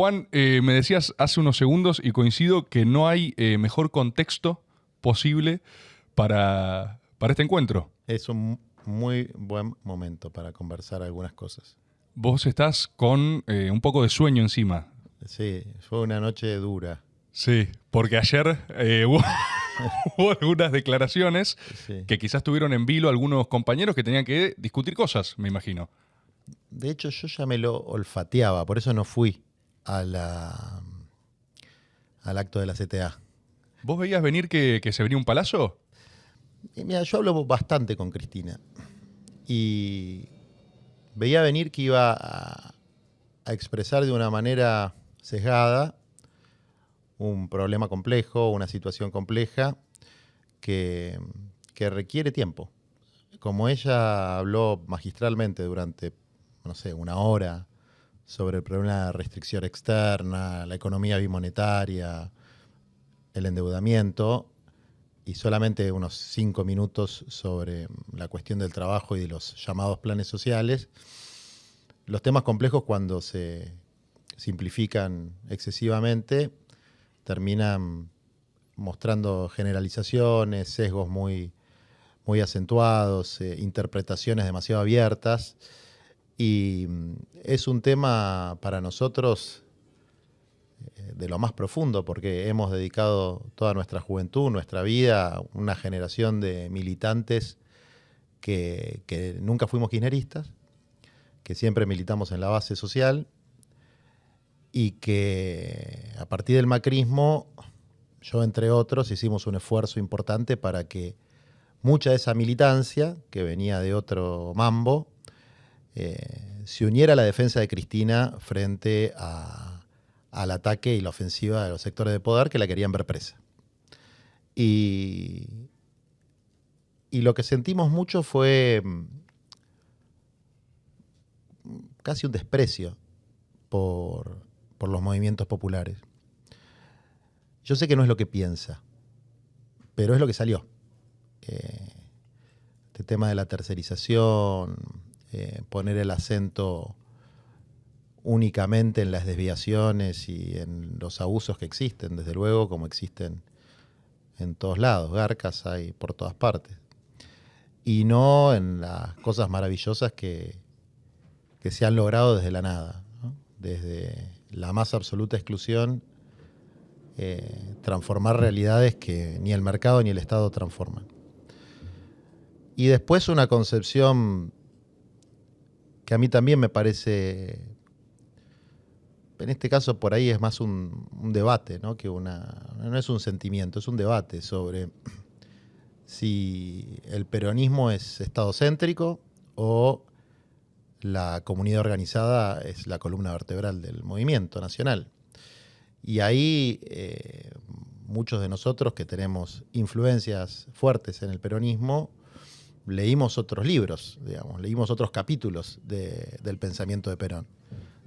Juan, me decías hace unos segundos y coincido que no hay mejor contexto posible para este encuentro. Es un muy buen momento para conversar algunas cosas. Vos estás con un poco de sueño encima. Sí, fue una noche dura. Sí, porque ayer hubo algunas declaraciones Sí. que quizás tuvieron en vilo algunos compañeros que tenían que discutir cosas, me imagino. De hecho, yo ya me lo olfateaba, por eso no fui al acto de la CTA. ¿Vos veías venir que se venía un palazo? Y mira, yo hablo bastante con Cristina y veía venir que iba a expresar de una manera sesgada un problema complejo, una situación compleja que, que requiere tiempo. Como ella habló magistralmente durante, no sé, una hora sobre el problema de la restricción externa, la economía bimonetaria, el endeudamiento, y solamente unos 5 minutos sobre la cuestión del trabajo y de los llamados planes sociales, los temas complejos cuando se simplifican excesivamente terminan mostrando generalizaciones, sesgos muy acentuados, interpretaciones demasiado abiertas. Y es un tema para nosotros de lo más profundo, porque hemos dedicado toda nuestra juventud, nuestra vida, a una generación de militantes que nunca fuimos kirchneristas, que siempre militamos en la base social y que a partir del macrismo, yo entre otros, hicimos un esfuerzo importante para que mucha de esa militancia, que venía de otro mambo, se uniera a la defensa de Cristina frente al ataque y la ofensiva de los sectores de poder que la querían ver presa. Y lo que sentimos mucho fue casi un desprecio por los movimientos populares. Yo sé que no es lo que piensa, pero es lo que salió. Este tema de la tercerización, poner el acento únicamente en las desviaciones y en los abusos que existen, desde luego, como existen en todos lados. Garcas hay por todas partes. Y no en las cosas maravillosas que se han logrado desde la nada, ¿no? Desde la más absoluta exclusión, transformar realidades que ni el mercado ni el Estado transforman. Y después una concepción que a mí también me parece, en este caso por ahí es más un debate, ¿no? No es un sentimiento, es un debate sobre si el peronismo es estadocéntrico o la comunidad organizada es la columna vertebral del movimiento nacional. Y ahí muchos de nosotros que tenemos influencias fuertes en el peronismo, leímos otros libros, digamos, leímos otros capítulos del pensamiento de Perón,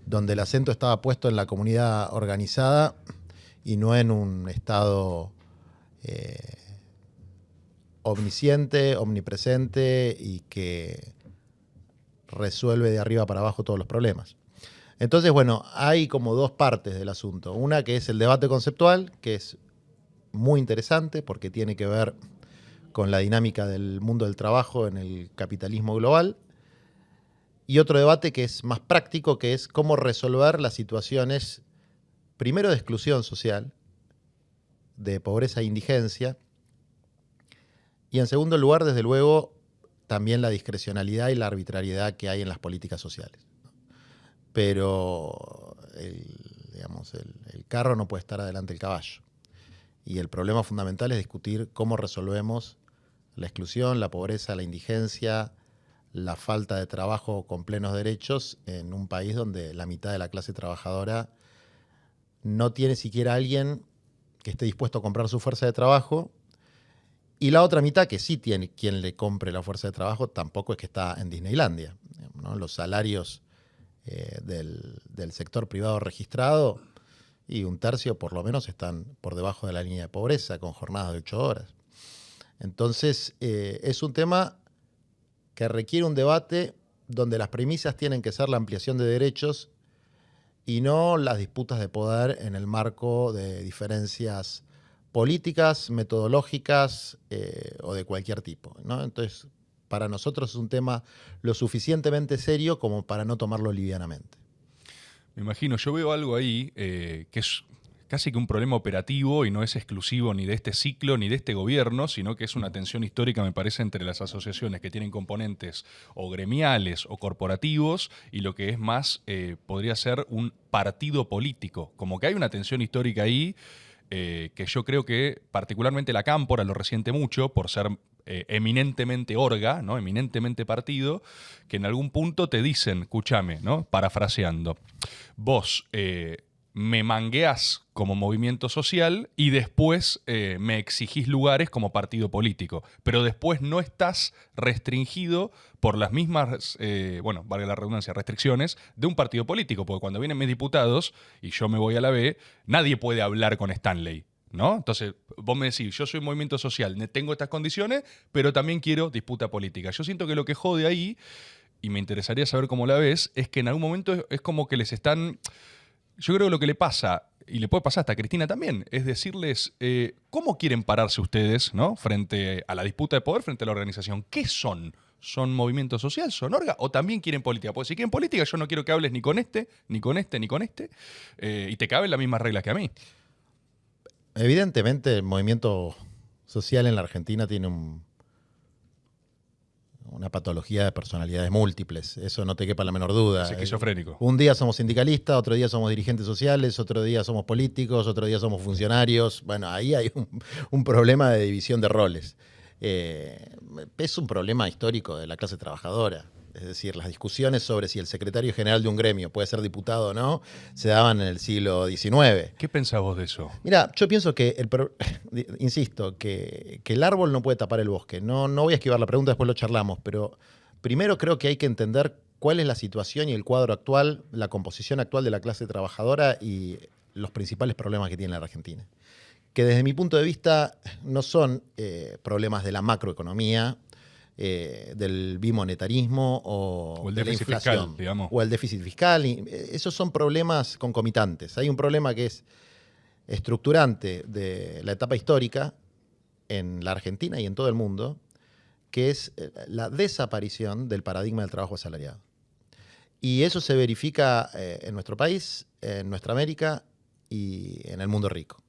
donde el acento estaba puesto en la comunidad organizada y no en un Estado omnisciente, omnipresente y que resuelve de arriba para abajo todos los problemas. Entonces, bueno, hay como dos partes del asunto. Una que es el debate conceptual, que es muy interesante porque tiene que ver con la dinámica del mundo del trabajo en el capitalismo global. Y otro debate que es más práctico, que es cómo resolver las situaciones, primero de exclusión social, de pobreza e indigencia, y en segundo lugar, desde luego, también la discrecionalidad y la arbitrariedad que hay en las políticas sociales. Pero el carro no puede estar adelante del caballo. Y el problema fundamental es discutir cómo resolvemos la exclusión, la pobreza, la indigencia, la falta de trabajo con plenos derechos en un país donde la mitad de la clase trabajadora no tiene siquiera alguien que esté dispuesto a comprar su fuerza de trabajo, y la otra mitad que sí tiene quien le compre la fuerza de trabajo tampoco es que está en Disneylandia, ¿no? Los salarios del sector privado registrado, y un tercio por lo menos están por debajo de la línea de pobreza, con jornadas de 8 horas. Entonces, es un tema que requiere un debate donde las premisas tienen que ser la ampliación de derechos y no las disputas de poder en el marco de diferencias políticas, metodológicas o de cualquier tipo, ¿no? Entonces, para nosotros es un tema lo suficientemente serio como para no tomarlo livianamente. Me imagino, yo veo algo ahí que es casi que un problema operativo y no es exclusivo ni de este ciclo ni de este gobierno, sino que es una tensión histórica, me parece, entre las asociaciones que tienen componentes o gremiales o corporativos y lo que es más, podría ser un partido político. Como que hay una tensión histórica ahí que yo creo que particularmente la Cámpora lo resiente mucho por ser eminentemente orga, ¿no? Eminentemente partido, que en algún punto te dicen, escúchame, ¿no? Parafraseando, vos me mangueás como movimiento social y después me exigís lugares como partido político, pero después no estás restringido por las mismas, bueno, valga la redundancia, restricciones de un partido político, porque cuando vienen mis diputados y yo me voy a la B, nadie puede hablar con Stanley, ¿no? Entonces, vos me decís, yo soy un movimiento social, tengo estas condiciones, pero también quiero disputa política. Yo siento que lo que jode ahí, y me interesaría saber cómo la ves, es que en algún momento es como que les están... Yo creo que lo que le pasa, y le puede pasar hasta a Cristina también, es decirles, ¿cómo quieren pararse ustedes, ¿no? Frente a la disputa de poder, frente a la organización? ¿Qué son? ¿Son movimiento social? ¿Son orga? ¿O también quieren política? Porque si quieren política, yo no quiero que hables ni con este, ni con este, ni con este, y te caben las mismas reglas que a mí. Evidentemente, el movimiento social en la Argentina tiene una patología de personalidades múltiples. Eso no te quepa la menor duda. Es esquizofrénico. Un día somos sindicalistas, otro día somos dirigentes sociales, otro día somos políticos, otro día somos funcionarios. Bueno, ahí hay un problema de división de roles. Es un problema histórico de la clase trabajadora. Es decir, las discusiones sobre si el secretario general de un gremio puede ser diputado o no se daban en el siglo XIX. ¿Qué pensás vos de eso? Mira, yo pienso que, insisto, que el árbol no puede tapar el bosque. No voy a esquivar la pregunta, después lo charlamos, pero primero creo que hay que entender cuál es la situación y el cuadro actual, la composición actual de la clase trabajadora y los principales problemas que tiene la Argentina. Que desde mi punto de vista no son problemas de la macroeconomía, del bimonetarismo o el de la déficit inflación, fiscal, digamos. o el déficit fiscal. Esos son problemas concomitantes. Hay un problema que es estructurante de la etapa histórica en la Argentina y en todo el mundo, que es la desaparición del paradigma del trabajo asalariado. Y eso se verifica en nuestro país, en nuestra América y en el mundo rico.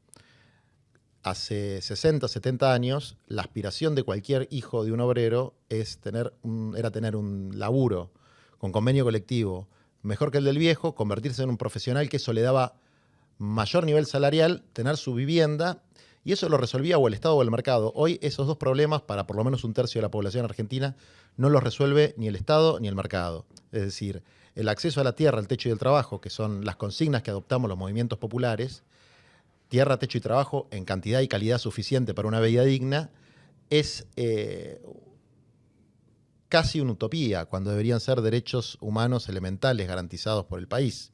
Hace 60, 70 años, la aspiración de cualquier hijo de un obrero era tener un laburo con convenio colectivo mejor que el del viejo, convertirse en un profesional, que eso le daba mayor nivel salarial, tener su vivienda, y eso lo resolvía o el Estado o el mercado. Hoy esos dos problemas, para por lo menos un tercio de la población argentina, no los resuelve ni el Estado ni el mercado. Es decir, el acceso a la tierra, el techo y el trabajo, que son las consignas que adoptamos los movimientos populares, tierra, techo y trabajo en cantidad y calidad suficiente para una vida digna, es casi una utopía, cuando deberían ser derechos humanos elementales garantizados por el país.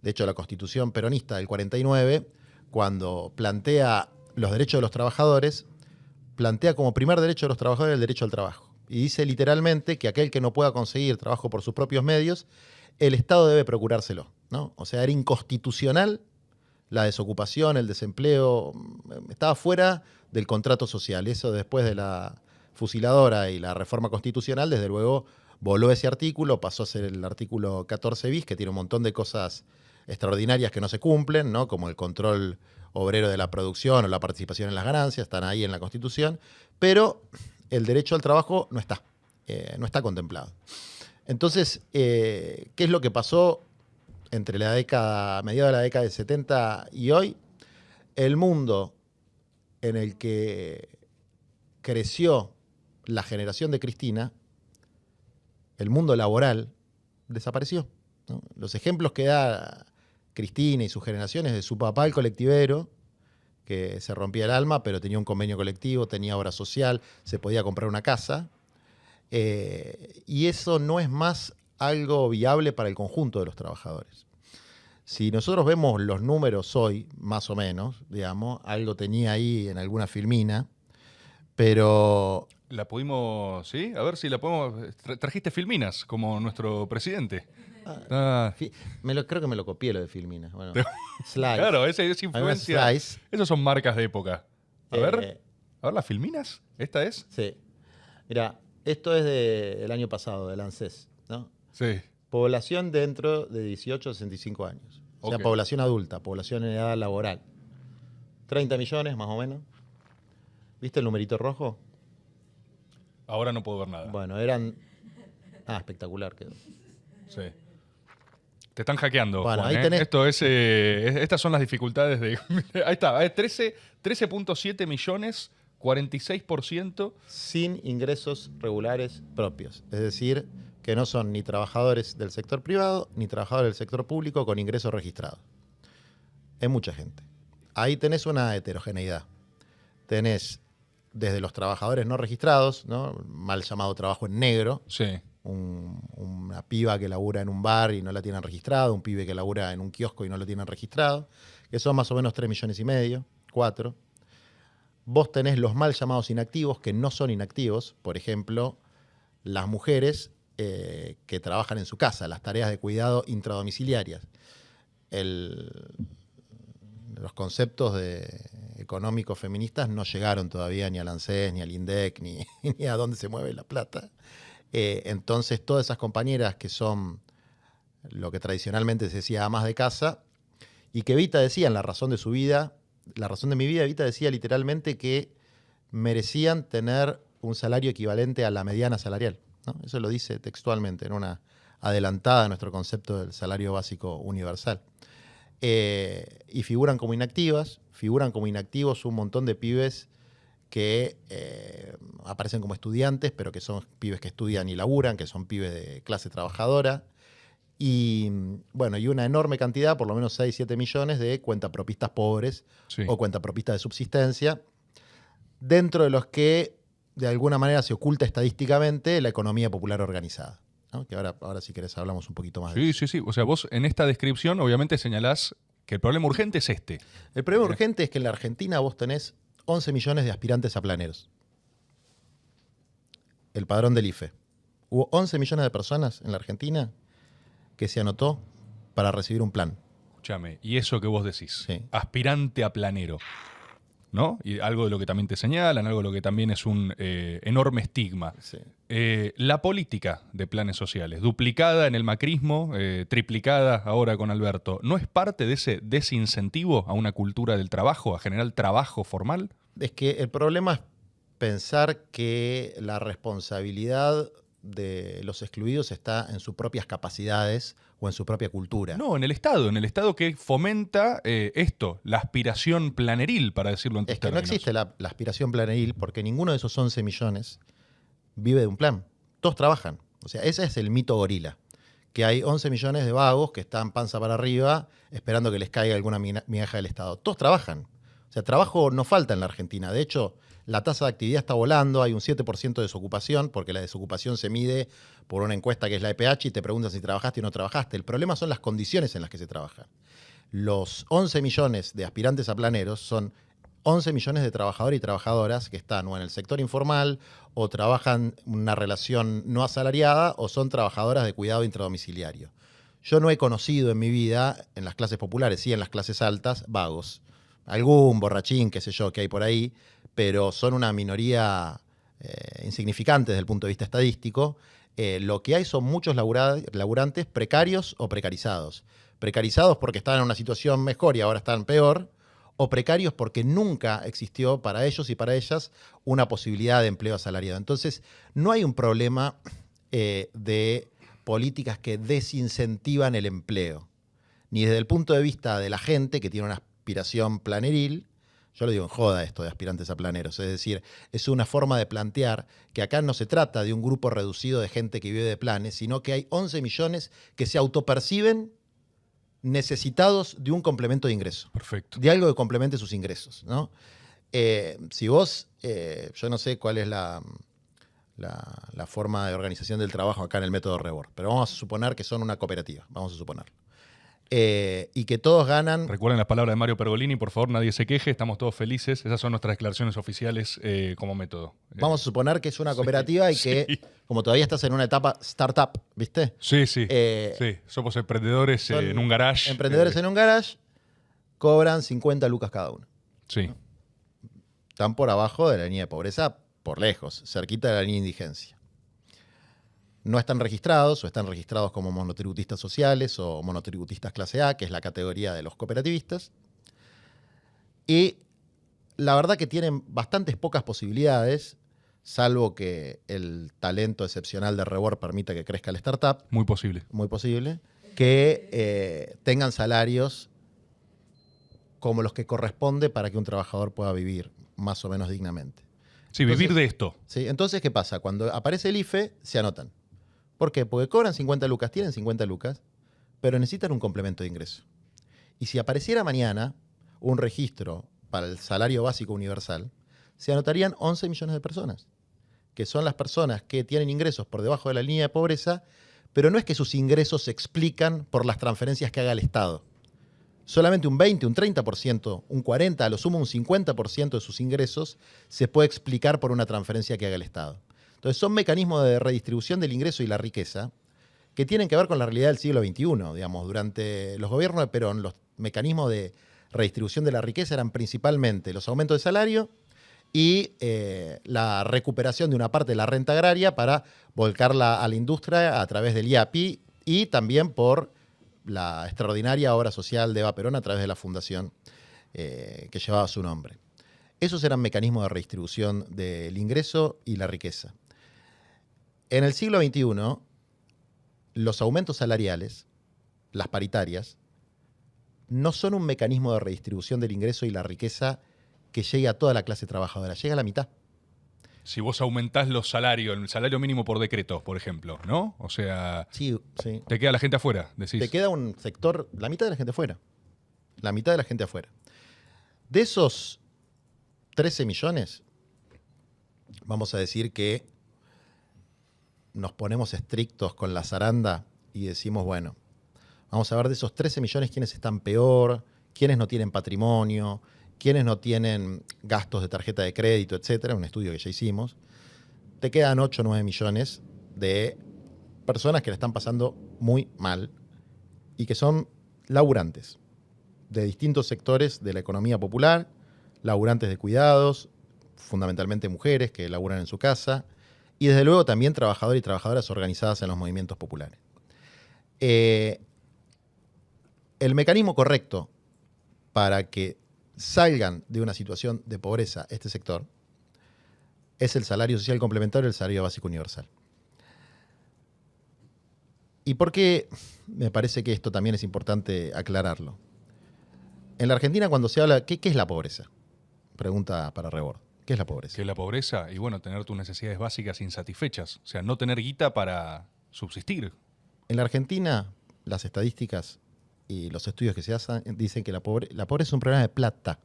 De hecho, la Constitución peronista del 49, cuando plantea los derechos de los trabajadores, plantea como primer derecho de los trabajadores el derecho al trabajo. Y dice literalmente que aquel que no pueda conseguir trabajo por sus propios medios, el Estado debe procurárselo, ¿no? O sea, era inconstitucional la desocupación, el desempleo, estaba fuera del contrato social. Eso, después de la fusiladora y la reforma constitucional, desde luego voló ese artículo, pasó a ser el artículo 14 bis, que tiene un montón de cosas extraordinarias que no se cumplen, ¿no? Como el control obrero de la producción o la participación en las ganancias, están ahí en la Constitución, pero el derecho al trabajo no está contemplado. Entonces, ¿qué es lo que pasó entre mediados de la década de 70 y hoy? El mundo en el que creció la generación de Cristina, el mundo laboral, desapareció, ¿no? Los ejemplos que da Cristina y sus generaciones de su papá, el colectivero, que se rompía el alma, pero tenía un convenio colectivo, tenía obra social, se podía comprar una casa, y eso no es más algo viable para el conjunto de los trabajadores. Si nosotros vemos los números hoy, más o menos, digamos, algo tenía ahí en alguna filmina, pero La pudimos, ¿sí? A ver si la podemos... Trajiste Filminas como nuestro presidente. Ah. Creo que me lo copié lo de Filmina. Bueno, Slice. Claro, esa es Además, influencia. Slice. Esas son marcas de época. A ver, Eh, las Filminas. ¿Esta es? sí. Mira, esto es del año pasado, del ANSES, ¿no? Sí. Población dentro de 18 a 65 años. O sea, Ok. población adulta, población en edad laboral. 30 millones, más o menos. ¿Viste el numerito rojo? Ahora no puedo ver nada. Bueno, eran... espectacular quedó. Sí. Te están hackeando, Bueno, Juan, ahí tenés- Esto es, estas son las dificultades de... Ahí está, 13.7 millones, 46%. Sin ingresos regulares propios. Es decir, que no son ni trabajadores del sector privado ni trabajadores del sector público con ingresos registrados. Es mucha gente. Ahí tenés una heterogeneidad. Tenés desde los trabajadores no registrados, ¿no? Mal llamado trabajo en negro, Sí. una piba que labura en un bar y no la tienen registrado, un pibe que labura en un kiosco y no lo tienen registrado, que son más o menos 3,5 millones, 4. Vos tenés los mal llamados inactivos, que no son inactivos, por ejemplo, las mujeres que trabajan en su casa, las tareas de cuidado intradomiciliarias. Los conceptos económicos feministas no llegaron todavía ni al ANSES, ni al INDEC, ni a dónde se mueve la plata. Entonces, todas esas compañeras que son lo que tradicionalmente se decía amas de casa, y que Evita decía en La razón de su vida, La razón de mi vida, Evita decía literalmente que merecían tener un salario equivalente a la mediana salarial, ¿no? Eso lo dice textualmente en una adelantada a nuestro concepto del salario básico universal. Y figuran como inactivos un montón de pibes que aparecen como estudiantes, pero que son pibes que estudian y laburan, que son pibes de clase trabajadora. Y bueno, y una enorme cantidad, por lo menos 6, 7 millones de cuentapropistas pobres, Sí. o cuentapropistas de subsistencia, dentro de los que de alguna manera se oculta estadísticamente la economía popular organizada, ¿no? Que ahora si querés hablamos un poquito más de Sí, eso. sí, sí. O sea, vos en esta descripción obviamente señalás que el problema urgente es este. El problema urgente es que en la Argentina vos tenés 11 millones de aspirantes a planeros. El padrón del IFE. Hubo 11 millones de personas en la Argentina que se anotó para recibir un plan. Escúchame, y eso que vos decís, Sí. aspirante a planero, ¿no? Y algo de lo que también te señalan, algo de lo que también es un enorme estigma. Sí. La política de planes sociales, duplicada en el macrismo, triplicada ahora con Alberto, ¿no es parte de ese desincentivo a una cultura del trabajo, a generar trabajo formal? Es que el problema es pensar que la responsabilidad de los excluidos está en sus propias capacidades o en su propia cultura. No, en el Estado que fomenta esto, la aspiración planeril, para decirlo en tus Es que no términos. existe la aspiración planeril porque ninguno de esos 11 millones vive de un plan. Todos trabajan. O sea, ese es el mito gorila. Que hay 11 millones de vagos que están panza para arriba esperando que les caiga alguna migaja del Estado. Todos trabajan. O sea, trabajo no falta en la Argentina. De hecho, la tasa de actividad está volando, hay un 7% de desocupación, porque la desocupación se mide por una encuesta que es la EPH y te preguntan si trabajaste o no trabajaste. El problema son las condiciones en las que se trabaja. Los 11 millones de aspirantes a planeros son 11 millones de trabajadores y trabajadoras que están o en el sector informal o trabajan una relación no asalariada o son trabajadoras de cuidado intradomiciliario. Yo no he conocido en mi vida, en las clases populares, sí en las clases altas, vagos. Algún borrachín, qué sé yo, que hay por ahí, pero son una minoría insignificante desde el punto de vista estadístico. Lo que hay son muchos laburantes precarios o precarizados. Precarizados porque estaban en una situación mejor y ahora están peor, o precarios porque nunca existió para ellos y para ellas una posibilidad de empleo asalariado. Entonces, no hay un problema de políticas que desincentivan el empleo, ni desde el punto de vista de la gente que tiene una aspiración planeril. Yo lo digo en joda esto de aspirantes a planeros, es decir, es una forma de plantear que acá no se trata de un grupo reducido de gente que vive de planes, sino que hay 11 millones que se autoperciben necesitados de un complemento de ingreso. Perfecto. De algo que complemente sus ingresos, ¿no? Si vos, yo no sé cuál es la forma de organización del trabajo acá en el método Rebord, pero vamos a suponer que son una cooperativa, vamos a suponerlo. y que todos ganan. Recuerden las palabras de Mario Pergolini, por favor, nadie se queje, estamos todos felices. Esas son nuestras declaraciones oficiales como método. Vamos a suponer que es una cooperativa y que, como todavía estás en una etapa startup, ¿viste? Sí, sí. Eh, Somos emprendedores en un garage. Emprendedores en un garage cobran 50 lucas cada uno. Sí. Están por abajo de la línea de pobreza, por lejos, cerquita de la línea de indigencia. No están registrados o están registrados como monotributistas sociales o monotributistas clase A, que es la categoría de los cooperativistas. Y la verdad que tienen bastantes pocas posibilidades, salvo que el talento excepcional de Rebord permita que crezca la startup, Muy posible. muy posible, que tengan salarios como los que corresponde para que un trabajador pueda vivir más o menos dignamente. Sí, Entonces, vivir de esto. ¿sí? Entonces, ¿qué pasa? Cuando aparece el IFE, se anotan. ¿Por qué? Porque cobran 50 lucas, tienen 50 lucas, pero necesitan un complemento de ingreso. Y si apareciera mañana un registro para el salario básico universal, se anotarían 11 millones de personas, que son las personas que tienen ingresos por debajo de la línea de pobreza, pero no es que sus ingresos se explican por las transferencias que haga el Estado. Solamente un 20, un 30%, un 40%, a lo sumo un 50% de sus ingresos se puede explicar por una transferencia que haga el Estado. Entonces son mecanismos de redistribución del ingreso y la riqueza que tienen que ver con la realidad del siglo XXI. Digamos, durante los gobiernos de Perón, los mecanismos de redistribución de la riqueza eran principalmente los aumentos de salario y la recuperación de una parte de la renta agraria para volcarla a la industria a través del IAPI y también por la extraordinaria obra social de Eva Perón a través de la fundación que llevaba su nombre. Esos eran mecanismos de redistribución del ingreso y la riqueza. En el siglo XXI, los aumentos salariales, las paritarias, no son un mecanismo de redistribución del ingreso y la riqueza que llegue a toda la clase trabajadora, llega a la mitad. Si vos aumentás los salarios, el salario mínimo por decreto, por ejemplo, ¿no? O sea, Sí, sí. te queda la gente afuera, decís. Te queda un sector, la mitad de la gente afuera. La mitad de la gente afuera. De esos 13 millones, vamos a decir que nos ponemos estrictos con la zaranda y decimos, bueno, vamos a ver de esos 13 millones quiénes están peor, quiénes no tienen patrimonio, quiénes no tienen gastos de tarjeta de crédito, etcétera, un estudio que ya hicimos. Te quedan 8 o 9 millones de personas que la están pasando muy mal y que son laburantes de distintos sectores de la economía popular, laburantes de cuidados, fundamentalmente mujeres que laburan en su casa, y desde luego también trabajadores y trabajadoras organizadas en los movimientos populares. El mecanismo correcto para que salgan de una situación de pobreza este sector es el salario social complementario y el salario básico universal. ¿Y por qué me parece que esto también es importante aclararlo? En la Argentina, cuando se habla, ¿qué es la pobreza? Pregunta para Rebord. ¿Qué es la pobreza? ¿Qué es la pobreza? Y bueno, tener tus necesidades básicas insatisfechas. O sea, no tener guita para subsistir. En la Argentina, las estadísticas y los estudios que se hacen dicen que la pobreza es un problema de plata.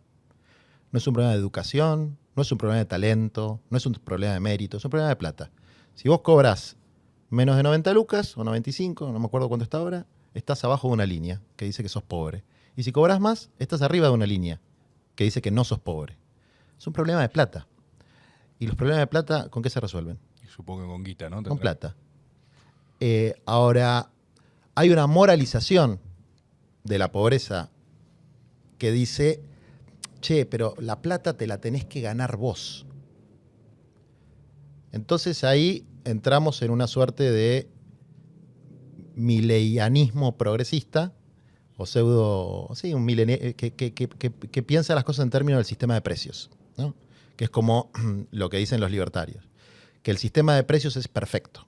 No es un problema de educación, no es un problema de talento, no es un problema de mérito, es un problema de plata. Si vos cobras menos de 90 lucas o 95, no me acuerdo cuánto está ahora, estás abajo de una línea que dice que sos pobre. Y si cobras más, estás arriba de una línea que dice que no sos pobre. Es un problema de plata. ¿Y los problemas de plata con qué se resuelven? Y supongo que con guita, ¿no? Con plata. Ahora, hay una moralización de la pobreza que dice, che, pero la plata te la tenés que ganar vos. Entonces ahí entramos en una suerte de mileianismo progresista, o pseudo, sí, un que piensa las cosas en términos del sistema de precios, ¿no? Que es como lo que dicen los libertarios, que el sistema de precios es perfecto.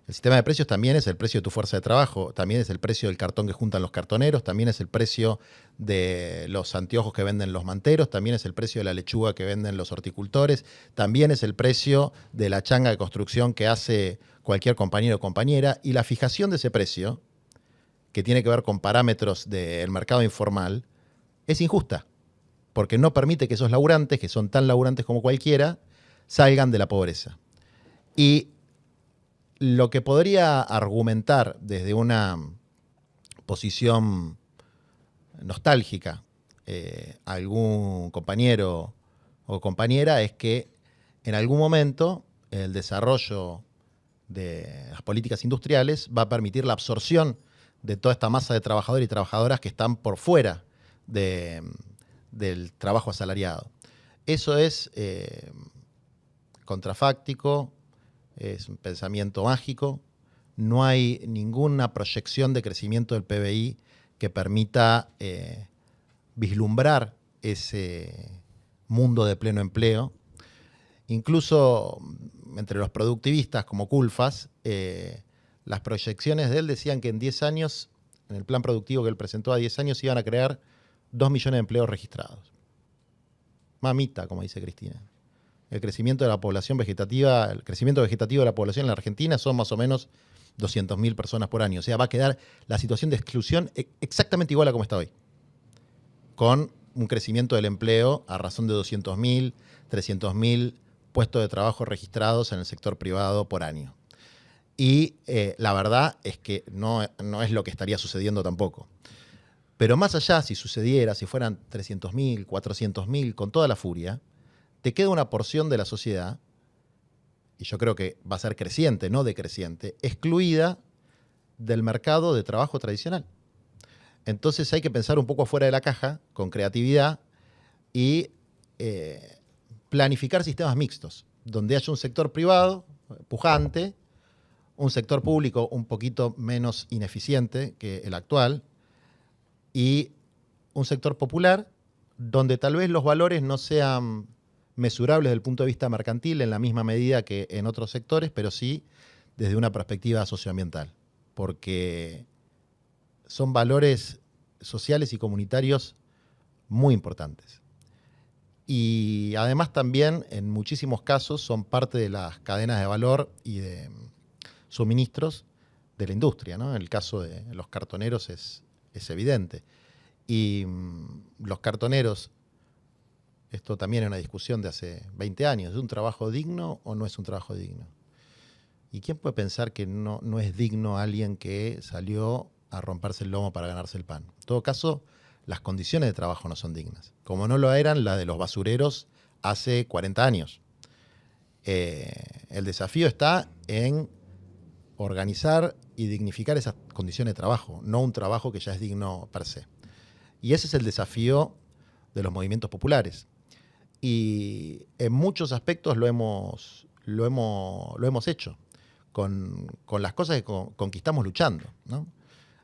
El sistema de precios también es el precio de tu fuerza de trabajo, también es el precio del cartón que juntan los cartoneros, también es el precio de los anteojos que venden los manteros, también es el precio de la lechuga que venden los horticultores, también es el precio de la changa de construcción que hace cualquier compañero o compañera, y la fijación de ese precio, que tiene que ver con parámetros del mercado informal, es injusta, porque no permite que esos laburantes, que son tan laburantes como cualquiera, salgan de la pobreza. Y lo que podría argumentar desde una posición nostálgica a algún compañero o compañera es que en algún momento el desarrollo de las políticas industriales va a permitir la absorción de toda esta masa de trabajadores y trabajadoras que están por fuera del trabajo asalariado. Eso es contrafáctico, es un pensamiento mágico. No hay ninguna proyección de crecimiento del PBI que permita vislumbrar ese mundo de pleno empleo. Incluso entre los productivistas como Culfas, las proyecciones de él decían que en 10 años, en el plan productivo que él presentó a 10 años, iban a crear 2 millones de empleos registrados. Mamita, como dice Cristina. El crecimiento de la población vegetativa, el crecimiento vegetativo de la población en la Argentina son más o menos 200.000 personas por año. O sea, va a quedar la situación de exclusión exactamente igual a como está hoy. Con un crecimiento del empleo a razón de 200.000, 300.000 puestos de trabajo registrados en el sector privado por año. Y la verdad es que no es lo que estaría sucediendo tampoco. Pero más allá, si sucediera, si fueran 300.000, 400.000, con toda la furia, te queda una porción de la sociedad, y yo creo que va a ser creciente, no decreciente, excluida del mercado de trabajo tradicional. Entonces hay que pensar un poco afuera de la caja, con creatividad, y planificar sistemas mixtos, donde haya un sector privado pujante, un sector público un poquito menos ineficiente que el actual, y un sector popular donde tal vez los valores no sean mesurables desde el punto de vista mercantil en la misma medida que en otros sectores, pero sí desde una perspectiva socioambiental, porque son valores sociales y comunitarios muy importantes. Y además también, en muchísimos casos, son parte de las cadenas de valor y de suministros de la industria, ¿no? En el caso de los cartoneros es evidente. Y los cartoneros, esto también es una discusión de hace 20 años, ¿es un trabajo digno o no es un trabajo digno? ¿Y quién puede pensar que no es digno alguien que salió a romperse el lomo para ganarse el pan? En todo caso, las condiciones de trabajo no son dignas, como no lo eran las de los basureros hace 40 años. El desafío está en organizar y dignificar esas condiciones de trabajo, no un trabajo que ya es digno per se. Y ese es el desafío de los movimientos populares. Y en muchos aspectos lo hemos hecho con las cosas que conquistamos luchando, ¿no?